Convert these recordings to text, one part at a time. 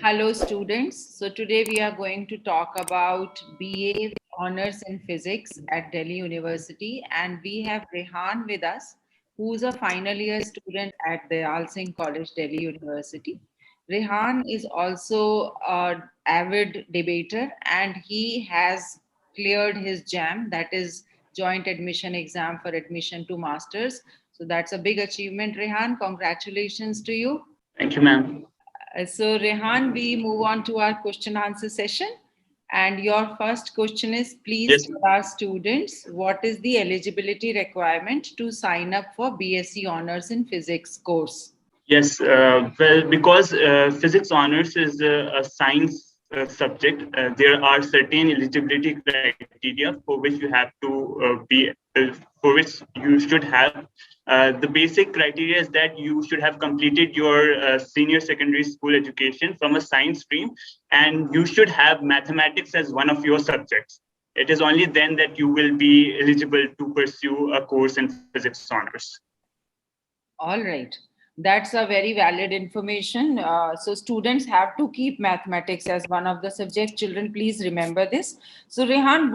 Hello, students. So today we are going to talk about BA Honors in Physics at Delhi University, and we have Rehan with us, who's a final year student at the Al Singh College, Delhi University. Rehan is also an avid debater, and he has cleared his JAM, that is Joint Admission Exam for admission to masters. So that's a big achievement, Rehan. Congratulations to you. Thank you, ma'am. So, Rehan, we move on to our question answer session. And your first question is, please Yes, tell our students what is the eligibility requirement to sign up for BSc Honors in Physics course? yes. Well, because physics honors is a science subject, there are certain eligibility criteria for which you have to for which you should have. The basic criteria is that you should have completed your senior secondary school education from a science stream, and you should have mathematics as one of your subjects. It is only then that you will be eligible to pursue a course in physics honors. All right. That's a very valid information. So students have to keep mathematics as one of the subjects. Children, please remember this. So Rehan,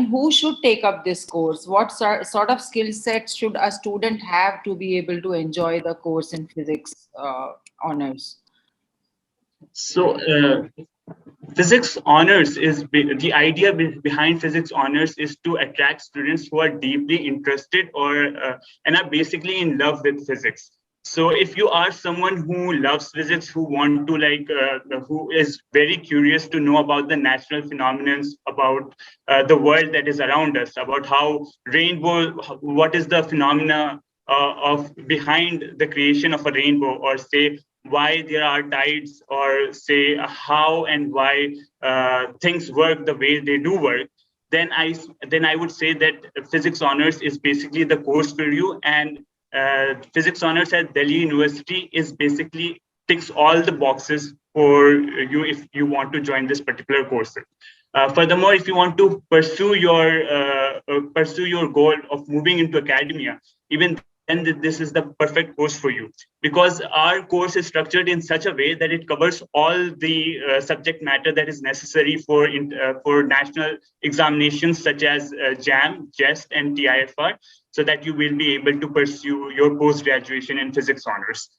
who should take up this course? What sort of skill sets should a student have to be able to enjoy the course in physics honors? So, physics honors is the idea behind physics honors is to attract students who are deeply interested or and are basically in love with physics. So if you are someone who loves physics, who want to who is very curious to know about the natural phenomena, about the world that is around us, about how rainbow, what is the phenomena of behind the creation of a rainbow, or say why there are tides, or say how and why things work the way they do work, then I would say that physics honors is basically the course for you. And physics honors at Delhi University is basically ticks all the boxes for you if you want to join this particular course. Furthermore, if you want to pursue your goal of moving into academia, even then this is the perfect course for you, because our course is structured in such a way that it covers all the subject matter that is necessary for national examinations such as JAM, JEST, and TIFR, so that you will be able to pursue your post graduation in physics honors.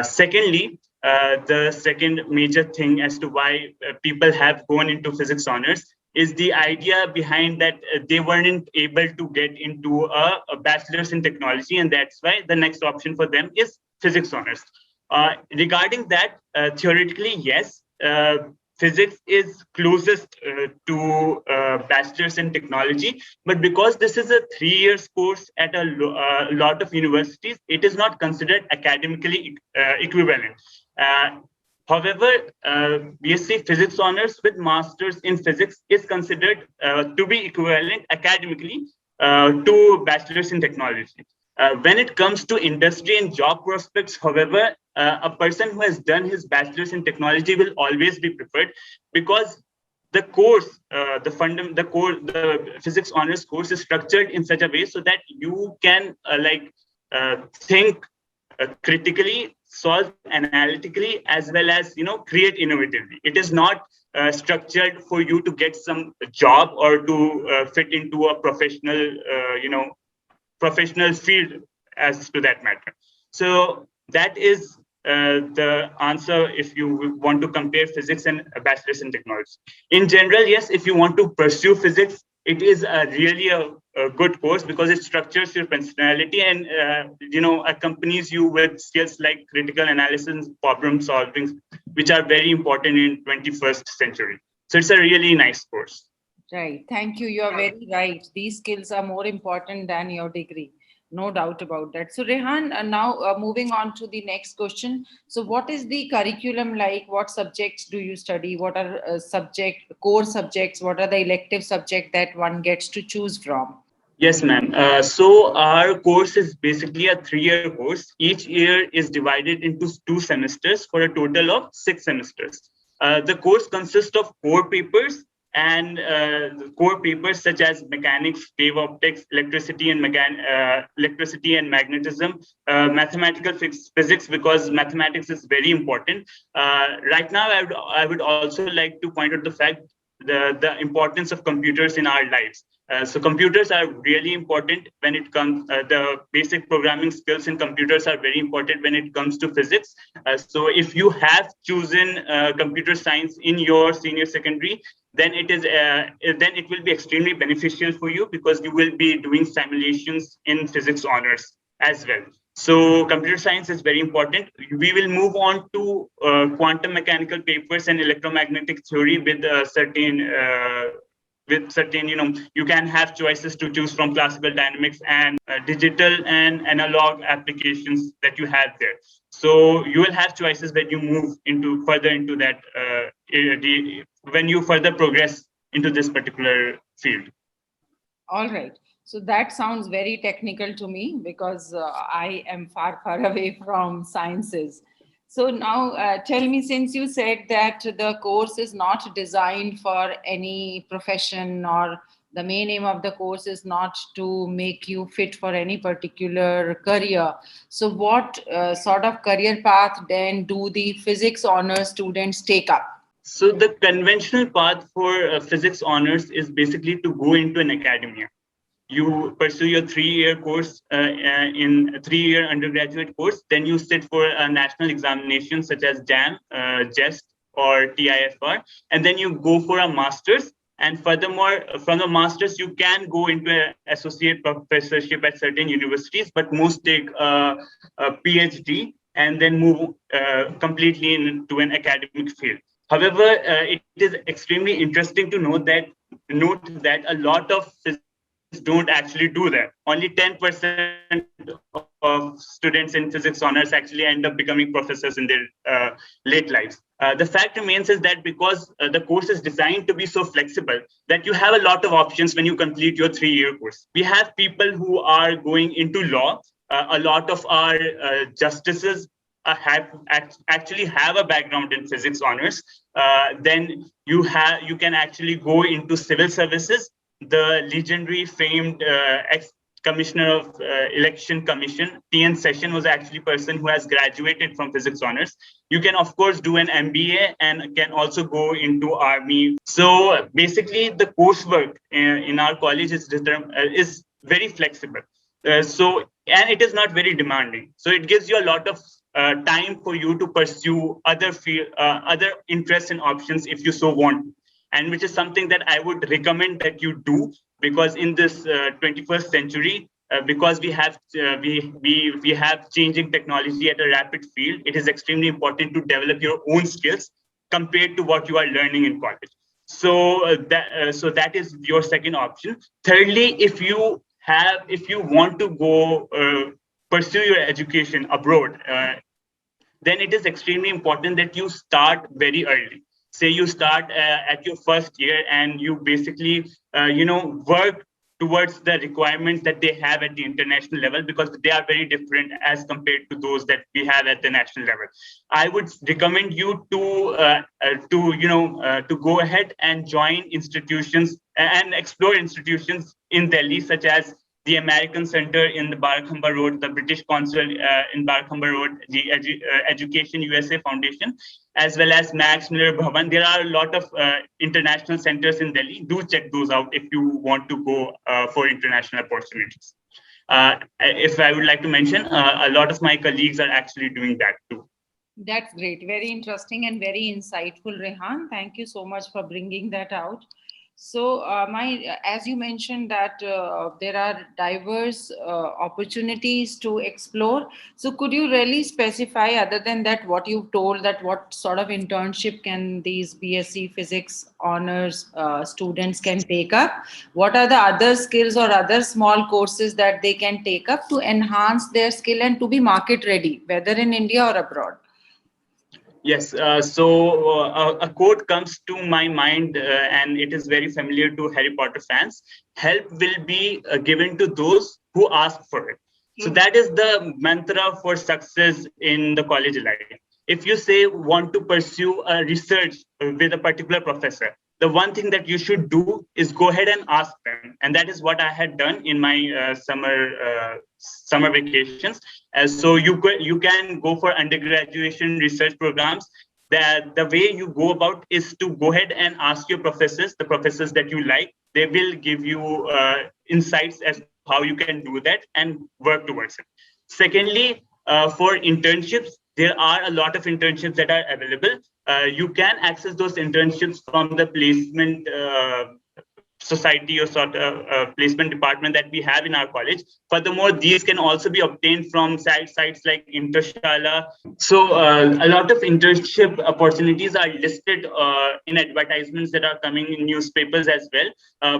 Secondly, the second major thing as to why people have gone into physics honors is the idea behind that they weren't able to get into a bachelor's in technology, and that's why the next option for them is physics honors. Regarding that, theoretically, yes, physics is closest to bachelor's in technology, but because this is a 3 year course at a lot of universities, it is not considered academically equivalent. However, BSc Physics Honors with Masters in Physics is considered to be equivalent academically to Bachelors in Technology. When it comes to industry and job prospects, however, a person who has done his Bachelors in Technology will always be preferred, because the course, the Physics Honors course is structured in such a way so that you can think critically, solve analytically, as well as create innovatively. It is not structured for you to get some job or to fit into a professional field as to that matter. So that is the answer if you want to compare physics and a bachelor's in technology. In general, yes, if you want to pursue physics, it is really a good course, because it structures your personality and accompanies you with skills like critical analysis, problem solving, which are very important in 21st century. So it's a really nice course. Right. Thank you. You're very right. These skills are more important than your degree. No doubt about that. So, Rehan, now moving on to the next question. So, what is the curriculum like? What subjects do you study? What are core subjects? What are the elective subjects that one gets to choose from? Yes, ma'am. So our course is basically a 3 year course. Each year is divided into 2 semesters for a total of 6 semesters. The course consists of 4 papers, and core papers such as mechanics, wave optics, electricity and magnetism, mathematical physics, because mathematics is very important. Right now, I would also like to point out the fact the importance of computers in our lives. So computers are really important when it comes, the basic programming skills in computers are very important when it comes to physics. So if you have chosen computer science in your senior secondary, then it will be extremely beneficial for you, because you will be doing simulations in physics honors as well. So computer science is very important. We will move on to quantum mechanical papers and electromagnetic theory with certain, you can have choices to choose from classical dynamics and digital and analog applications that you have there. So you will have choices that you move into further into that when you further progress into this particular field. All right. So that sounds very technical to me, because I am far, far away from sciences. So now tell me, since you said that the course is not designed for any profession, or the main aim of the course is not to make you fit for any particular career. So what sort of career path then do the physics honor students take up? So the conventional path for physics honors is basically to go into an academia. You pursue your 3-year course in a 3-year undergraduate course, then you sit for a national examination such as JAM, JEST, or TIFR, and then you go for a master's. And furthermore, from the master's, you can go into an associate professorship at certain universities, but most take a PhD and then move completely into an academic field. However, it is extremely interesting to note that a lot of don't actually do that. Only 10% of students in physics honors actually end up becoming professors in their late lives. The fact remains is that because the course is designed to be so flexible, that you have a lot of options when you complete your 3-year course. We have people who are going into law. A lot of our justices actually have a background in physics honors. Then you can actually go into civil services. The legendary famed ex-commissioner of election commission, T.N. Session, was actually a person who has graduated from physics honors. You can, of course, do an MBA and can also go into army. So basically, the coursework in our college is very flexible. And it is not very demanding. So it gives you a lot of time for you to pursue other interests and options if you so want, and which is something that I would recommend that you do, because in this 21st century, because we have changing technology at a rapid field, it is extremely important to develop your own skills compared to what you are learning in college. So that is your second option. Thirdly, if you want to go pursue your education abroad, then it is extremely important that you start very early. Say you start at your first year and you basically work towards the requirements that they have at the international level, because they are very different as compared to those that we have at the national level. I would recommend you to go ahead and join institutions and explore institutions in Delhi, such as the American Center in the Barakhamba Road, the British Consul in Barakhamba Road, the Education USA Foundation, as well as Max Miller Bhavan. There are a lot of international centers in Delhi. Do check those out if you want to go for international opportunities. If I would like to mention, a lot of my colleagues are actually doing that too. That's great. Very interesting and very insightful, Rehan. Thank you so much for bringing that out. So, as you mentioned that there are diverse opportunities to explore. So, could you really specify, other than that, what you've told, that what sort of internship can these BSc Physics honors students can take up? What are the other skills or other small courses that they can take up to enhance their skill and to be market ready, whether in India or abroad? Yes, a quote comes to my mind, and it is very familiar to Harry Potter fans. Help will be given to those who ask for it. So that is the mantra for success in the college life. If you say want to pursue a research with a particular professor, the one thing that you should do is go ahead and ask them. And that is what I had done in my summer vacations. So you can go for undergraduation research programs. The way you go about is to go ahead and ask your professors, the professors that you like. They will give you insights as to how you can do that and work towards it. Secondly, for internships, there are a lot of internships that are available. You can access those internships from the placement society or sort of placement department that we have in our college. Furthermore, these can also be obtained from sites like Intershala. So a lot of internship opportunities are listed in advertisements that are coming in newspapers as well.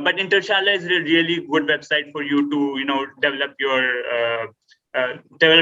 But Intershala is a really good website for you to develop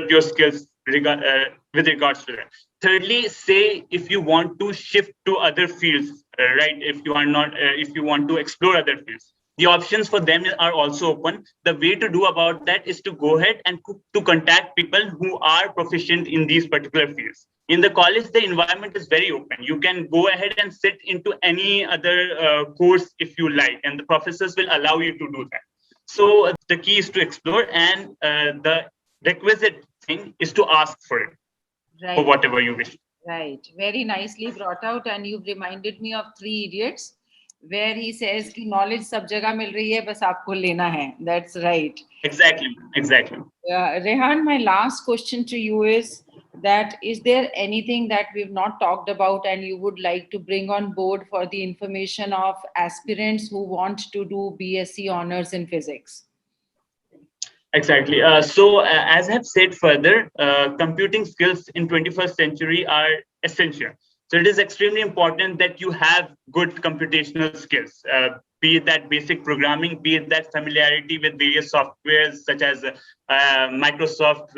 your skills with regards to that. Thirdly, say if you want to shift to other fields, right? If you want to explore other fields, the options for them are also open. The way to do about that is to go ahead and to contact people who are proficient in these particular fields. In the college, the environment is very open. You can go ahead and sit into any other course if you like, and the professors will allow you to do that. So the key is to explore, and the requisite thing is to ask for it. Right. For whatever you wish. Right. Very nicely brought out, and you've reminded me of Three Idiots, where he says कि knowledge सब जगह मिल रही है, बस आपको लेना है. That's right. Exactly. Rehan, my last question to you is that is there anything that we've not talked about and you would like to bring on board for the information of aspirants who want to do BSc honors in physics? Exactly. So as I have said further, computing skills in 21st century are essential. So it is extremely important that you have good computational skills, be it that basic programming, be it that familiarity with various softwares such as Microsoft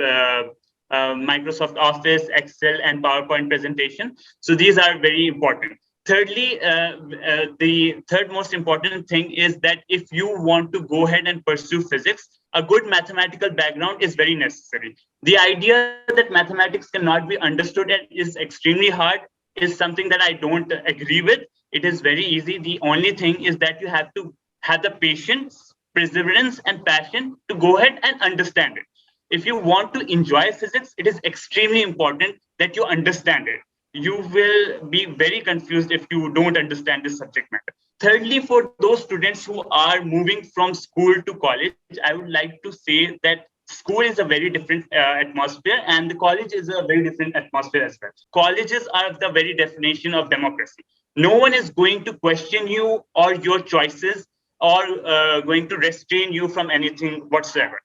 Office, Excel, and PowerPoint presentation. So these are very important. Thirdly, the third most important thing is that if you want to go ahead and pursue physics, a good mathematical background is very necessary. The idea that mathematics cannot be understood and is extremely hard is something that I don't agree with. It is very easy. The only thing is that you have to have the patience, perseverance, and passion to go ahead and understand it. If you want to enjoy physics, it is extremely important that you understand it. You will be very confused if you don't understand this subject matter. Thirdly, for those students who are moving from school to college, I would like to say that school is a very different atmosphere, and the college is a very different atmosphere as well. Colleges are the very definition of democracy. No one is going to question you or your choices or going to restrain you from anything whatsoever.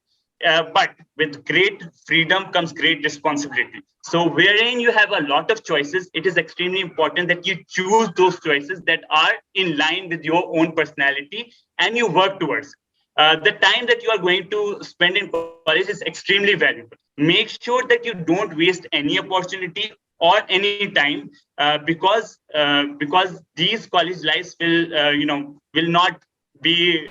But with great freedom comes great responsibility. So wherein you have a lot of choices, it is extremely important that you choose those choices that are in line with your own personality and you work towards it. The time that you are going to spend in college is extremely valuable. Make sure that you don't waste any opportunity or any time because these college lives will not be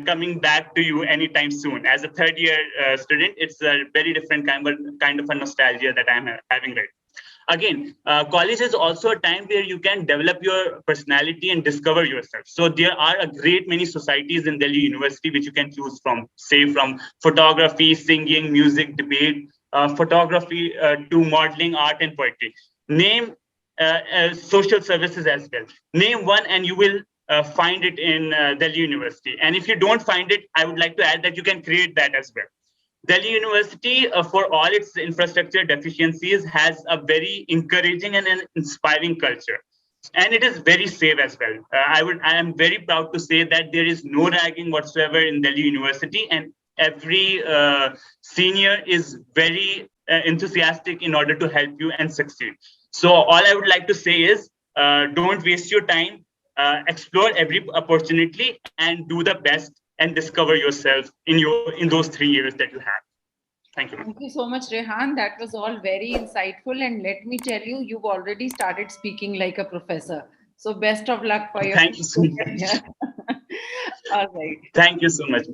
coming back to you anytime soon. As a third year student, it's a very different kind of a nostalgia that I'm having right now. Again, college is also a time where you can develop your personality and discover yourself. So there are a great many societies in Delhi University which you can choose from, say from photography, singing, music, debate, photography to modeling, art and poetry. Name social services as well. Name one and you will find it in Delhi University. And if you don't find it, I would like to add that you can create that as well. Delhi University, for all its infrastructure deficiencies, has a very encouraging and an inspiring culture. And it is very safe as well. I am very proud to say that there is no ragging whatsoever in Delhi University, and every senior is very enthusiastic in order to help you and succeed. So all I would like to say is don't waste your time. Explore every opportunity and do the best and discover yourself in those 3 years that you have. Thank you. Thank you so much, Rehan. That was all very insightful. And let me tell you, you've already started speaking like a professor. So best of luck for your. Thank you so much. All right. Thank you so much.